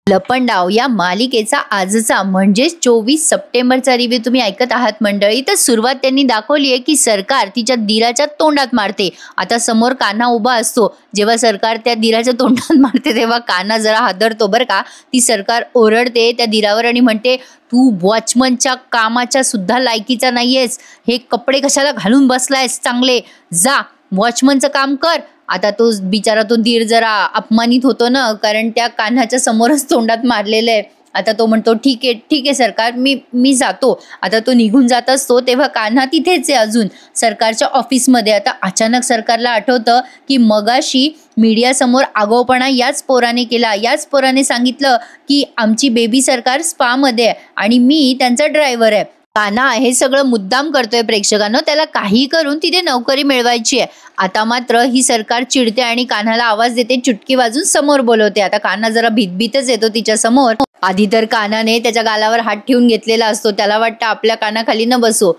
लपंडाव या मालिकेचा आजचा म्हणजे 24 सप्टेंबरचा रिव्ह्यू तुम्ही ऐकत आहात मंडळी। तर सुरुवात त्यांनी दाखवली आहे की सरकार तिच्या दीराच्या तोंडात मारते। आता समोर कान्हा उभा असतो, जेव्हा सरकार त्या दीराच्या तोंडात मारते तेव्हा कान्हा जरा हादरतो बरं का। ती सरकार ओरडते त्या दीरावर आणि म्हणते, तू वॉचमनच्या कामाच्या सुद्धा लायकीचा नाहीयेस, हे कपडे कशाला घालून बसलायस, चांगले जा वॉचमनचं काम कर। आता तो बिचारा तो दीर जरा अपमानित होतो ना, कारण त्या कान्हाच्या समोरच तोंडात मारलेलं आहे। आता तो म्हणतो ठीक आहे सरकार, मी जातो। आता तो निघून जात असतो तेव्हा कान्हा तिथेच आहे अजून सरकारच्या ऑफिसमध्ये। आता अचानक सरकारला आठवतं की मगाशी मीडिया समोर आगाऊपणा याच पोराने केला, याच पोराने सांगितलं की आमची बेबी सरकार स्पा मध्ये आहे आणि मी त्यांचा ड्रायव्हर आहे। कान्हा हे सगळं मुद्दाम करतोय प्रेक्षकांनो, त्याला काही करून तिथे नोकरी मिळवायची आहे। आता मात्र ही सरकार चिडते आणि कान्हाला आवाज देते, चुटकी वाजून समोर बोलवते। आता कान्हा जरा भीतभीतच येतो तिच्या समोर। आधी तर कान्हाने त्याच्या गालावर हात ठेवून घेतलेला असतो, त्याला वाटतं आपल्या कानाखाली न बसो।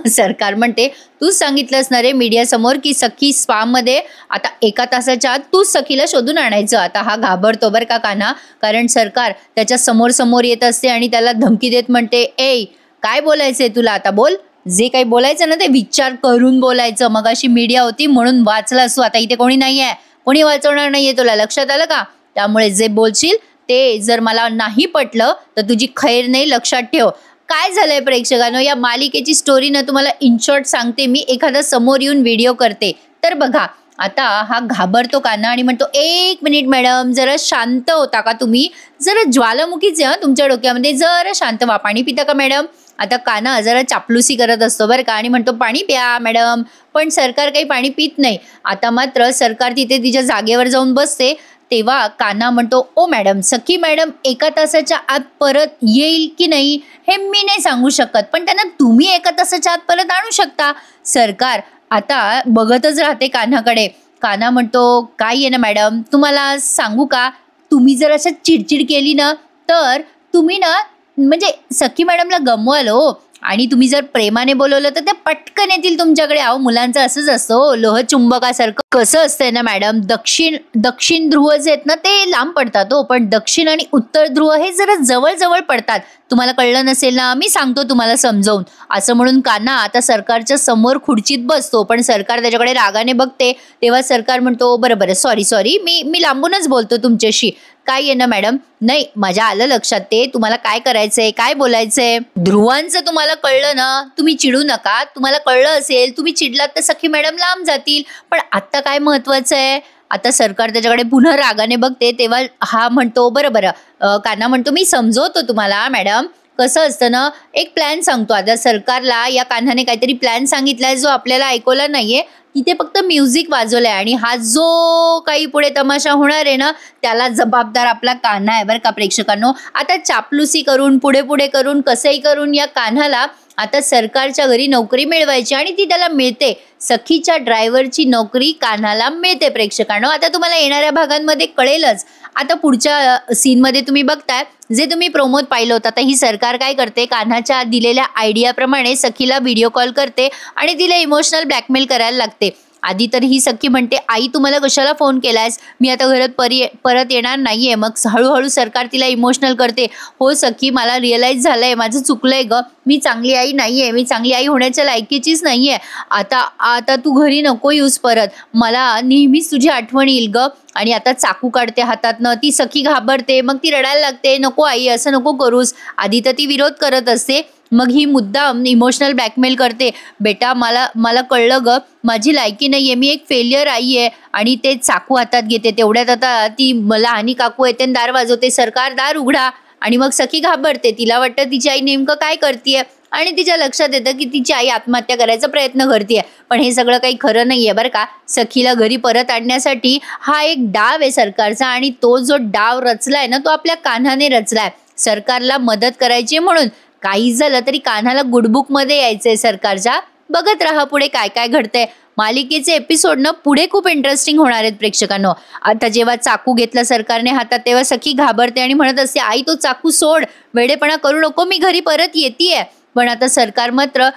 सरकार म्हणते, तूच सांगितलंस ना रे मीडिया समोर की सखी स्पा मध्ये, आता 1 तासाच्या आत तूच सखीला शोधून आणायचं। आता हा घाबरतो बरं का कान्हा, कारण सरकार त्याच्या समोर येत असते आणि त्याला धमकी देत म्हणते, ए काय बोलायचंय तुला, आता बोल, जे काही बोलायचं ना ते विचार करून बोलायचं। मगाशी मीडिया होती म्हणून वाचलास तू, आता इथे कोणी नाहीये, कोणी वाचवणार नाहीये तुला, लक्षात आलं का? त्यामुळे जे बोलशील ते जर मला नाही पटलं तर तुझी खैर नाही, लक्षात ठेव। काय झालंय प्रेक्षकांनो, या मालिकेची स्टोरी ना तुम्हाला इन शॉर्ट सांगते मी, एखादा समोर येऊन व्हिडिओ करते तर बघा। आता हा घाबरतो कान्हा आणि म्हणतो, 1 मिनिट मॅडम, जरा शांत होता का तुम्ही, जरा ज्वालामुखीच आहे तुमच्या डोक्यामध्ये, जरा शांत व्हा, पाणी पिता का मॅडम? आता कान्हा जरा चापलुसी करत असतो बरं का आणि म्हणतो, पाणी प्या मॅडम, पण सरकार काही पाणी पित नाही। आता मात्र सरकार तिथे तिच्या जागेवर जाऊन बसते तेव्हा कान्हा म्हणतो, ओ मॅडम, सखी मॅडम 1 तासाच्या आत परत येईल की नाही हे मी नाही सांगू शकत, पण त्यांना तुम्ही 1 तासाच्या आत परत आणू शकता। सरकार आता बघतच राहते कान्हाकडे। कान्हा म्हणतो, काय आहे ना मॅडम, तुम्हाला सांगू का, तुम्ही जर असं चिडचिड केली ना तर तुम्ही ना म्हणजे सखी मॅडमला गमवाल हो, आणि तुम्ही जर प्रेमाने बोलवलं तर ते पटकन येतील तुमच्याकडे। अहो मुलांचं असंच असतं, लोहचुंबकासारखं। कसं असतंय ना मॅडम, दक्षिण ध्रुव जे आहेत ना ते लांब पडतात हो, पण दक्षिण आणि उत्तर ध्रुव हे जरा जवळ पडतात। तुम्हाला कळलं नसेल ना, मी सांगतो तुम्हाला समजावून। असं म्हणून कान्हा आता सरकारच्या समोर खुर्चीत बसतो, पण सरकार त्याच्याकडे रागाने बघते तेव्हा सरकार म्हणतो, बरं सॉरी, मी लांबूनच बोलतो तुमच्याशी। काय आहे ना मॅडम, नाही माझ्या आलं लक्षात ते, तुम्हाला काय करायचंय, काय बोलायचंय, ध्रुवांचं तुम्हाला कळलं ना, तुम्ही चिडू नका, तुम्हाला कळलं असेल, तुम्ही चिडलात तर सखी मॅडम लांब जातील, पण आत्ता काय महत्वाचं आहे। आता सरकार त्याच्याकडे पुन्हा रागाने बघते तेव्हा हा म्हणतो, बरं कान्हा म्हणतो, मी समजवतो तुम्हाला मॅडम, कसं असतं ना, एक प्लॅन सांगतो। आता सरकारला या कान्हाने काहीतरी प्लॅन सांगितलाय जो आपल्याला ऐकवला नाहीये, तिथे फक्त म्युझिक वाजवलंय आणि हा जो काही पुढे तमाशा होणार आहे ना त्याला जबाबदार आपला कान्हा आहे बरं का प्रेक्षकांनो। आता चापलुसी करून पुढे करून कसंही करून या कान्हाला आता सरकारच्या घरी नोकरी मिळवायची आणि ती त्याला मिळते। सखीच्या ड्रायव्हरची नोकरी कान्हाला मिळते प्रेक्षकांनो। आता तुम्हाला येणाऱ्या भागांमध्ये कळेलच। आता पुढच्या सीनमध्ये तुम्ही बघताय, जे तुम्ही प्रोमोत पाहिलं होतं, आता ही सरकार काय करते, कान्हाच्या दिलेल्या आयडियाप्रमाणे सखीला व्हिडिओ कॉल करते आणि तिला इमोशनल ब्लॅकमेल करायला लागते। आधी तर ही सखी म्हणते, आई तू मला कशाला फोन केलायस, मी आता घरात परत येणार नाहीये। मग हळूहळू सरकार तिला इमोशनल करते, हो सखी मला रिअलाइज झालंय, माझं चुकलंय ग, मी चांगली आई नाहीये, मी चांगली आई होण्याच्या लायकीचीच नाहीये। आता तू घरी नको येऊस परत, मला नेहमीच तुझी आठवण येईल ग। आणि आता चाकू काढते हातातनं, ती सखी घाबरते, मग ती रडायला लागते, नको आई असं नको करूस। आधी तर ती विरोध करत असते, मग ही मुद्दाम इमोशनल ब्लॅकमेल करते, बेटा मला कळलं ग, माझी लायकी नाहीये, मी एक फेलियर आई आहे। आणि ते चाकू हातात घेते, तेवढ्यात आता ती लहानी काकू येते, दार वाजवते, सरकार दार उघडा। आणि मग सखी घाबरते, तिला वाटतं तिची आई नेमकं काय करतीये आणि तिच्या लक्षात येतं की तिची आई आत्महत्या करायचा प्रयत्न करते। पण हे सगळं काही खरं नाहीये बरं का। सखीला घरी परत आणण्यासाठी हा एक डाव आहे सरकारचा, आणि तो जो डाव रचलाय ना तो आपल्या कान्हाने रचलाय, सरकारला मदत करायची म्हणून। काही झालं तरी कान्हाला गुडबुक मध्ये यायचंय सरकारच्या। बघत राहा पुढे काय काय घडतंय। मालिकेचे एपिसोड ना पुढे खूप इंटरेस्टिंग होणार आहेत प्रेक्षकांनो। आता जेव्हा चाकू घेतला सरकारने हातात तेव्हा सखी घाबरते आणि म्हणत असते, आई तो चाकू सोड, वेडेपणा करू नको, मी घरी परत येतेय। पण आता सरकार मात्र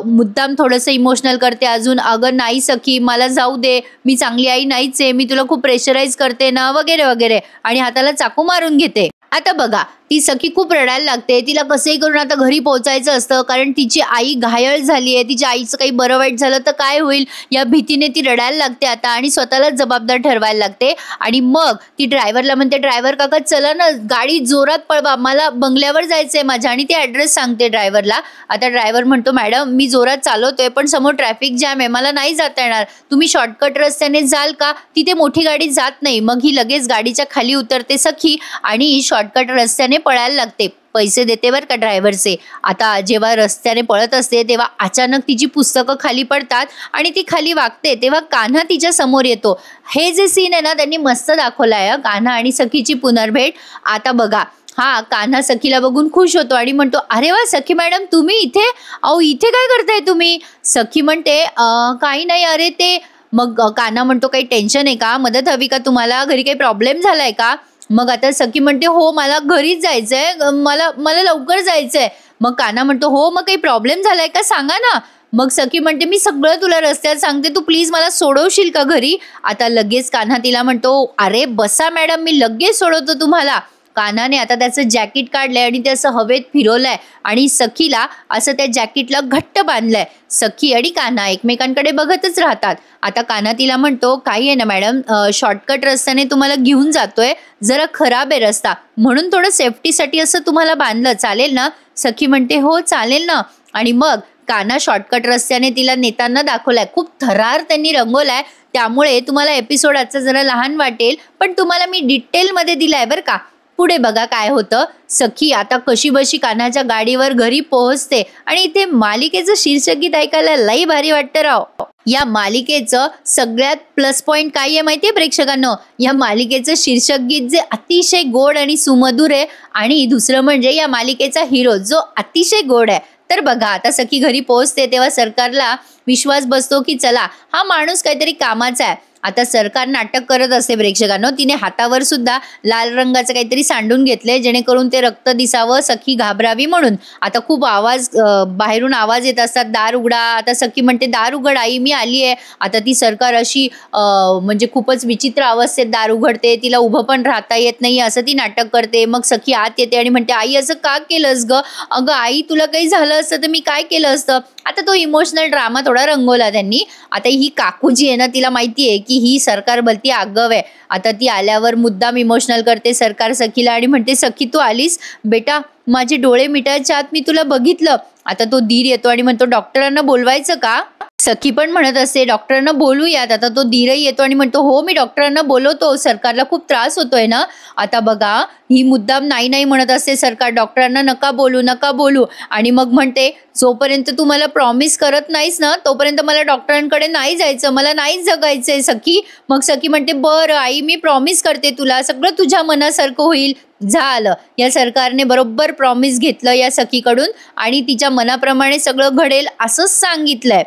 मुद्दाम थोडंसं इमोशनल करते अजून, अगं नाही सखी मला जाऊ दे, मी चांगली आई नाहीच आहे, मी तुला खूप प्रेशराईज करते ना, वगैरे वगैरे, आणि हाताला चाकू मारून घेते। आता बघा, ती सखी खूप रडायला लागते. तिला कसंही करून आता घरी पोहोचायचं असतं, कारण तिची आई घायल झाली आहे. तिच्या आईचं काही बरं वाईट झालं तर काय होईल या भीतीने ती रडायला लागते आता आणि स्वतःलाच जबाबदार ठरवायला लागते. आणि मग ती ड्रायव्हरला म्हणते, ड्रायव्हर काका चला ना, गाडी जोरात पळवा, मला बंगल्यावर जायचंय माझ्या. आणि ती ॲड्रेस सांगते ड्रायव्हरला. आता ड्रायव्हर म्हणतो, मॅडम मी जोरात चालवतोय पण समोर ट्रॅफिक जॅम आहे, मला नाही जाता येणार, तुम्ही शॉर्टकट रस्त्याने जाल का? तिथे मोठी गाडी जात नाही. मग ही लगेच गाडीच्या खाली उतरते सखी आणि शॉर्टकट रस्त्याने पळायला लागते. पैसे देते बरं का ड्रायव्हरचे. आता जेव्हा रस्त्याने पळत असते तेव्हा अचानक तिची पुस्तकं खाली पडतात आणि ती खाली वागते. तेव्हा कान्हा तिच्या समोर येतो. हे जे सीन आहे ना त्यांनी मस्त दाखवलं आहे, कान्हा आणि सखीची पुनर्भेट. आता बघा, हा कान्हा सखीला बघून खुश होतो आणि म्हणतो, अरे वा सखी मॅडम तुम्ही इथे, अहो इथे काय करताय तुम्ही? सखी म्हणते, काही नाही, अरे ते. मग कान्हा म्हणतो, काही टेन्शन आहे का, मदत हवी का तुम्हाला, घरी काही प्रॉब्लेम झालाय का? मग आता सखी म्हणते, हो मला घरीच जायचंय, मला लवकर जायचंय. मग कान्हा म्हणतो, हो मग काही प्रॉब्लेम झालाय का सांगा ना. मग सखी म्हणते, मी सगळं तुला रस्त्यात सांगते, तू प्लीज मला सोडवशील का घरी? आता लगेच कान्हा तिला म्हणतो, अरे बसा मॅडम, मी लगेच सोडवतो तुम्हाला. कान्हाने आता त्याचं जॅकेट काढलंय आणि ते असं हवेत फिरवलंय आणि सखीला असं त्या जॅकेटला घट्ट बांधलंय. सखी आणि कान्हा एकमेकांकडे बघतच राहतात. आता कान्हा तिला म्हणतो, काही आहे ना मॅडम, शॉर्टकट रस्त्याने तुम्हाला घेऊन जातोय, जरा खराब आहे रस्ता, म्हणून थोडं सेफ्टीसाठी असं तुम्हाला बांधलं, चालेल ना? सखी म्हणते, हो चालेल ना. आणि मग कान्हा शॉर्टकट रस्त्याने तिला नेताना दाखवलाय. खूप थरार त्यांनी रंगवलाय, त्यामुळे तुम्हाला एपिसोड आजचा जरा लहान वाटेल, पण तुम्हाला मी डिटेलमध्ये दिलाय बरं का. पुढे बघा काय होतं. सखी आता कशीबशी कान्हाच्या गाडीवर घरी पोहोचते आणि इथे मालिकेचं शीर्षक गीत ऐकायला लई भारी वाटतं राव. या मालिकेचं सगळ्यात प्लस पॉइंट काय आहे माहितीये प्रेक्षकांनो? या मालिकेचं शीर्षक गीत जे अतिशय गोड आणि सुमधुर आहे, आणि दुसरं म्हणजे या मालिकेचा हिरो जो अतिशय गोड आहे. तर बघा, आता सखी घरी पोहोचते तेव्हा सरकारला विश्वास बसतो की चला हा माणूस काहीतरी कामाचा आहे. आता सरकार नाटक करत असते प्रेक्षकांनो. तिने हातावर सुद्धा लाल रंगाचं काहीतरी सांडून घेतले जेणेकरून ते रक्त दिसावं, सखी घाबरावी म्हणून. आता खूप आवाज, बाहेरून आवाज येत असतात, दार उघडा. आता सखी म्हणते, दार उघड आई, मी आली आहे. आता ती सरकार अशी म्हणजे खूपच विचित्र अवस्थेत दार उघडते, तिला उभं पण राहता येत नाही असं ती नाटक करते. मग सखी आत येते आणि म्हणते, आई असं का केलंस ग? अगं आई, तुला काही झालं असतं तर मी काय केलं असतं? आता तो इमोशनल ड्रामा थोडा रंगवला त्यांनी. आता ही काकू जी आहे ना, तिला माहिती आहे की ही सरकार भलती आगव आहे. आता ती आल्यावर मुद्दाम इमोशनल करते सरकार सखीला आणि म्हणते, सखी तू आलीस बेटा, माझे डोळे मिटायच्या आत मी तुला बघितलं. आता तो धीर येतो आणि म्हणतो, डॉक्टरांना बोलवायचं का? सखी पण म्हणत असते, डॉक्टरांना बोलूयात. आता तो धीरही येतो आणि म्हणतो, हो मी डॉक्टरांना बोलवतो, सरकारला खूप त्रास होतोय ना. आता बघा, ही मुद्दाम नाही नाही म्हणत असते सरकार, डॉक्टरांना नका बोलू नका बोलू. आणि मग म्हणते, जोपर्यंत तू मला प्रॉमिस करत नाहीस ना तोपर्यंत मला डॉक्टरांकडे नाही जायचं, मला नाहीच जगायचंय सखी. मग सखी म्हणते, बरं आई, मी प्रॉमिस करते तुला, सगळं तुझ्या मनासारखं होईल. झालं, या सरकारने बरोबर प्रॉमिस घेतलं या सखीकडून आणि तिच्या मनाप्रमाणे सगळं घडेल असंच सांगितलंय.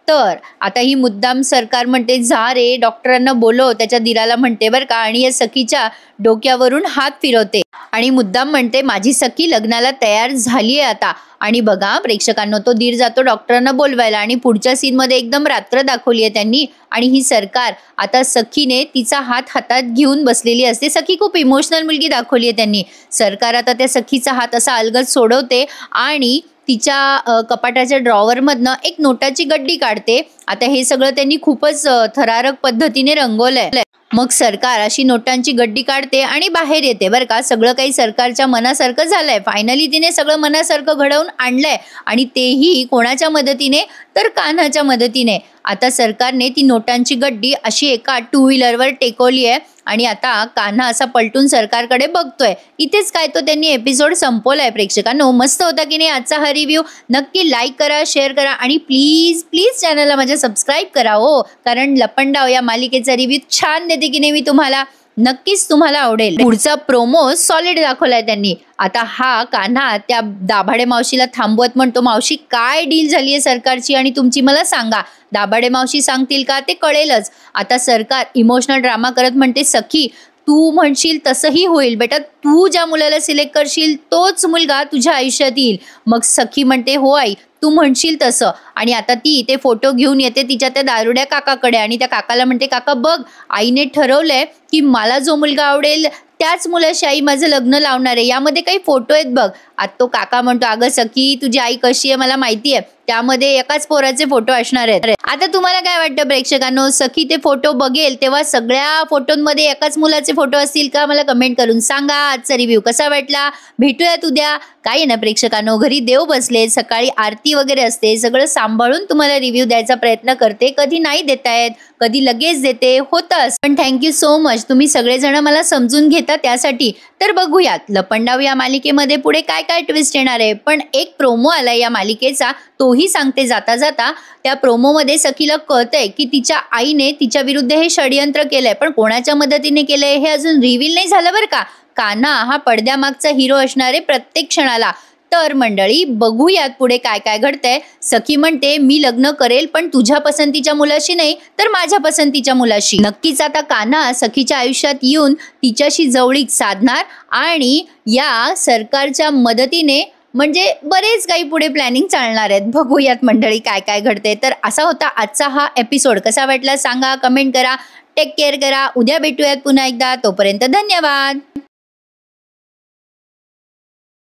तर आता ही मुद्दाम सरकार म्हणते, जा रे डॉक्टरांना बोलव, त्याच्या दिराला म्हणते बरं का. आणि या सखीच्या डोक्यावरून हात फिरवते आणि मुद्दाम म्हणते, माझी सखी लग्नाला तयार झाली आहे आता. आणि बघा प्रेक्षकांनो, तो धीर जातो डॉक्टरांना बोलवायला आणि पुढच्या सीनमध्ये एकदम रात्र दाखवली आहे त्यांनी. आणि ही सरकार आता सखीने तिचा हात हातात घेऊन बसलेली असते. सखी खूप इमोशनल मुलगी दाखवली आहे त्यांनी. सरकार आता त्या सखीचा हात असा अलगद सोडवते आणि तिच्या कपाटाच्या ड्रॉवरमधनं एक नोटाची गड्डी काढते. आता हे सगळं त्यांनी खूपच थरारक पद्धतीने रंगवलंय. मग सरकार अशी नोटांची गड्डी काढते आणि बाहेर येते बरं का. सगळं काही सरकारच्या मनासारखं झालंय. फायनली तिने सगळं मनासारखं घडवून आणलंय आणि तेही कोणाच्या मदतीने, तर कान्हाच्या मदतीने. आता सरकारने ती नोटांची गड्डी अशी एका टू व्हीलरवर टेकवली आहे आणि आता कान्हा असा पलटून सरकारकडे बघतोय. इथेच काय तो त्यांनी एपिसोड संपवलाय प्रेक्षकांनो. मस्त होता की नाही आजचा हा रिव्ह्यू? नक्की लाईक करा, शेअर करा आणि प्लीज प्लीज चॅनलला माझ्या सबस्क्राईब करा हो, कारण लपंडाव या मालिकेचा रिव्ह्यू छान देते की नाही मी तुम्हाला, नक्कीच तुम्हाला आवडेल. पुढचा प्रोमो सॉलिड दाखवलाय त्यांनी. आता हा कान्हा त्या दाभाडे मावशीला थांबवत म्हणतो, मावशी काय डील झाली आहे सरकारची आणि तुमची मला सांगा. दाभाडे मावशी सांगतील का ते कळेलच. आता सरकार इमोशनल ड्रामा करत म्हणते, सखी तू म्हणशील तसंही होईल बेटा, तू ज्या मुलाला सिलेक्ट करशील तोच मुलगा तुझ्या आयुष्यात येईल. मग सखी म्हणते, हो आई तू म्हणशील तसं. आणि आता ती ते फोटो घेऊन येते तिच्या त्या दारुड्या काकाकडे आणि त्या काकाला म्हणते, काका बघ आईने ठरवलंय की मला जो मुलगा आवडेल त्याच मुलाशी आई माझं लग्न लावणार आहे. यामध्ये काही फोटो आहेत बघ. आता तो काका म्हणतो, अगं सखी तुझी आई कशी आहे मला माहिती आहे. त्यामध्ये एकाच पोराचे फोटो असणार आहेत. आता तुम्हाला काय वाटतं प्रेक्षकांनो, सखी ते फोटो बघेल तेव्हा सगळ्या फोटोंमध्ये एकाच मुलाचे फोटो असतील का? मला कमेंट करून सांगा. आजचा रिव्ह्यू कसा वाटला? भेटूयात उद्या. काय आहे ना प्रेक्षकांनो, घरी देव बसले, सकाळी आरती वगैरे असते, सगळं सांभाळून तुम्हाला रिव्ह्यू द्यायचा प्रयत्न करते. कधी नाही देता येत, कधी लगेच देते, होतंच. पण थँक्यू सो मच, तुम्ही सगळेजण मला समजून घेता त्यासाठी. तर बघूयात लपंडाव या मालिकेमध्ये पुढे काय काय ट्विस्ट येणार आहे. पण एक प्रोमो आला या मालिकेचा, तोही सांगते जाता जाता. त्या प्रोमोमध्ये सखीला कळतंय की तिच्या आईने तिच्या विरुद्ध हे षडयंत्र केलंय, पण कोणाच्या मदतीने केलंय हे अजून रिव्हील नाही झालं बरं का. कान्हा हा पडद्यामागचा हिरो असणार आहे प्रत्येक क्षणाला. तर मंडळी बघूयात पुढे काय काय घडतंय. सखी म्हणते मी लग्न करेल पण तुझ्या पसंतीच्या मुलाशी नाही तर माझ्या पसंतीच्या मुलाशी. नक्कीच आता कान्हा सखीच्या आयुष्यात येऊन तिच्याशी जवळीक साधणार आणि या सरकारच्या मदतीने म्हणजे बरेच काही पुढे प्लॅनिंग चालणार आहेत. बघूयात मंडळी काय काय घडते. तर असा होता आजचा हा एपिसोड. कसा वाटला सांगा, कमेंट करा. टेक केअर करा. उद्या भेटूयात पुन्हा एकदा. तोपर्यंत धन्यवाद.